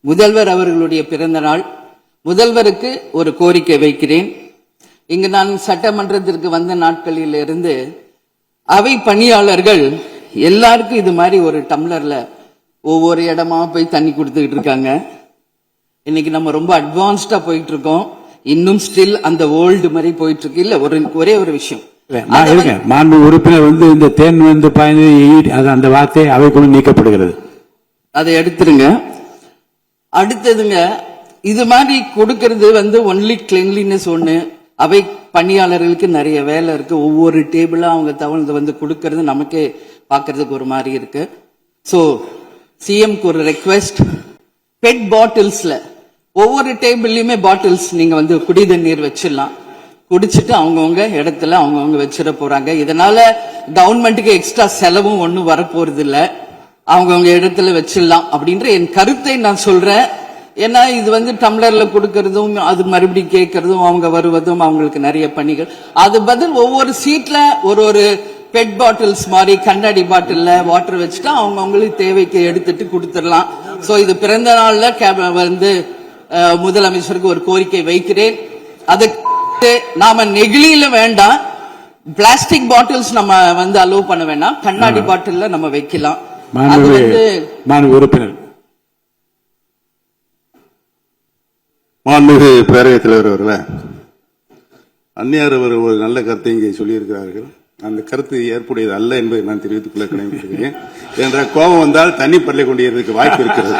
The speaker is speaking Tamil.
முதல்வர் அவர்களுடைய பிறந்த நாள். முதல்வருக்கு ஒரு கோரிக்கை வைக்கிறேன். இங்கு நான் சட்டமன்றத்திற்கு வந்த நாட்களில் இருந்து அவை பணியாளர்கள் எல்லாருக்கும் இது மாதிரி ஒரு டம்ளர்ல ஒவ்வொரு இடமா போய் தண்ணி கொடுத்துக்கிட்டு இருக்காங்க. இன்னைக்கு நம்ம ரொம்ப அட்வான்ஸ்டா போயிட்டு இருக்கோம். இன்னும் ஸ்டில் அந்த ஓல்டு மாதிரி போயிட்டு இருக்கு. இல்ல ஒரே ஒரு விஷயம், மாண்பு உறுப்பினர் இந்த தேன் பாய்ந்து அந்த வார்த்தை அவைக்குள்ள நீக்கப்படுகிறது. அதை எடுத்துருங்க. அடுத்ததுங்க, இது மாதிரி கொடுக்கறது ஒன்லி கிளீன்லினஸ் ஒண்ணு. அவை பணியாளர்களுக்கு நிறைய வேலை இருக்கு. ஒவ்வொரு டேபிளா அவங்க தவழ்ந்து கொடுக்கறது நமக்கே பாக்குறதுக்கு ஒரு மாதிரி இருக்கு. சோ சிஎம்க்கு ஒரு ரெக்வெஸ்ட், பெட் பாட்டில்ஸ்ல ஒவ்வொரு டேபிள்லயுமே பாட்டில்ஸ் நீங்க குடி தண்ணீர் வச்சிடலாம். குடிச்சிட்டு அவங்கவுங்க இடத்துல அவங்கவுங்க வச்சிட போறாங்க. இதனால கவர்மெண்ட்டுக்கு எக்ஸ்ட்ரா செலவும் ஒன்னும் வரப்போறது இல்ல. அவங்கவுங்க இடத்துல வச்சிடலாம் அப்படின்ற என் கருத்தை நான் சொல்றேன். ஏன்னா இது டம்ளர்ல கொடுக்கறதும் அது மறுபடியும் கேட்கறதும் அவங்க வருவதும் அவங்களுக்கு நிறைய பணிகள். அது பதில் ஒவ்வொரு சீட்ல ஒரு பெட் பாட்டில்ஸ் மாதிரி கண்ணாடி பாட்டில்ல வாட்டர் வச்சுட்டா அவங்களுக்கு தேவைக்கு எடுத்துட்டு கொடுத்துடலாம். சோ இது பிறந்த நாள்ல முதலமைச்சருக்கு ஒரு கோரிக்கை வைக்கிறேன். அதுக்கு நாம நெகிழியில வேண்டாம், பிளாஸ்டிக் பாட்டில்ஸ் நம்ம அலோவ் பண்ண வேண்டாம், கண்ணாடி பாட்டில்ல நம்ம வைக்கலாம். உறுப்பினர் மாண்புமிகு பேரவைத் தலைவர் அவர்களே, அந்நியார் அவர் ஒரு நல்ல கருத்தை இங்கே சொல்லியிருக்கிறார்கள். அந்த கருத்து ஏற்புடையது அல்ல என்பதை நான் தெரிவித்துக் கொள்ள கடமைப்பட்டிருக்கிறேன். என்ற கோபம் வந்தால் தண்ணி பரலை கொண்டு வாய்ப்பு இருக்கிறது.